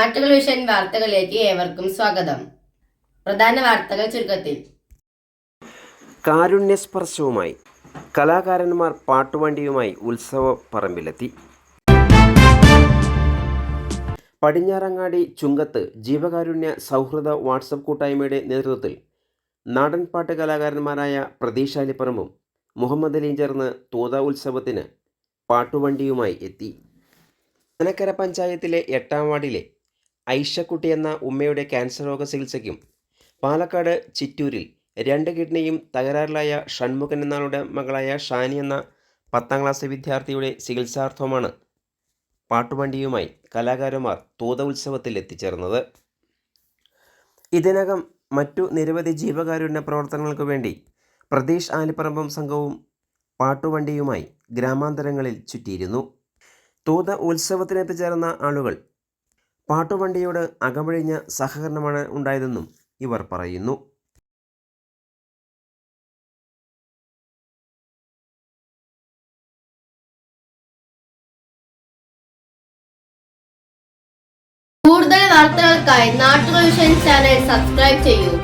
നാട്ടുകൾ vision വാർത്തകളിലേക്ക് ഏവർക്കും സ്വാഗതം. പ്രധാന വാർത്തകൾ ചുരുക്കത്തിൽ. കാരുണ്യസ്പർശവുമായി കലാകാരന്മാർ പാട്ടുവണ്ടിയുമായി ഉത്സവപ്പറമ്പിലെത്തി. പടിഞ്ഞാറങ്ങാടി ചുങ്കത്ത് ജീവകാരുണ്യ സൗഹൃദ വാട്സപ്പ് കൂട്ടായ്മയുടെ നേതൃത്വത്തിൽ നാടൻപാട്ട് കലാകാരന്മാരായ പ്രതീഷ് ആലിപ്പറമ്പും മുഹമ്മദ് അലിയും ചേർന്ന് തൂത ഉത്സവത്തിന് പാട്ടുവണ്ടിയുമായി എത്തി. മനക്കര പഞ്ചായത്തിലെ 8ാം വാർഡിലെ ഐഷക്കുട്ടി എന്ന ഉമ്മയുടെ ക്യാൻസർ രോഗ ചികിത്സയ്ക്കും പാലക്കാട് ചിറ്റൂരിൽ 2 കിഡ്നിയും തകരാറിലായ ഷൺമുഖൻ എന്നാളുടെ മകളായ ഷാനി എന്ന 10ാം ക്ലാസ് വിദ്യാർത്ഥിയുടെ ചികിത്സാർത്ഥവുമാണ് പാട്ടുവണ്ടിയുമായി കലാകാരന്മാർ തൂത ഉത്സവത്തിൽ എത്തിച്ചേർന്നത്. ഇതിനകം മറ്റു നിരവധി ജീവകാരുണ്യ പ്രവർത്തനങ്ങൾക്കു വേണ്ടി പ്രതീഷ് ആലിപ്പറമ്പും സംഘവും പാട്ടുവണ്ടിയുമായി ഗ്രാമാന്തരങ്ങളിൽ ചുറ്റിയിരുന്നു. തൂത ഉത്സവത്തിനെത്തിച്ചേർന്ന ആളുകൾ പാട്ടുവണ്ടിയോട് അകമഴിഞ്ഞ സഹകരണമാണ് ഉണ്ടായതെന്നും ഇവർ പറയുന്നു. കൂടുതൽ വാർത്തകൾക്കായി നാട്ടുകൾ വിഷൻ ചാനൽ സബ്സ്ക്രൈബ് ചെയ്യൂ.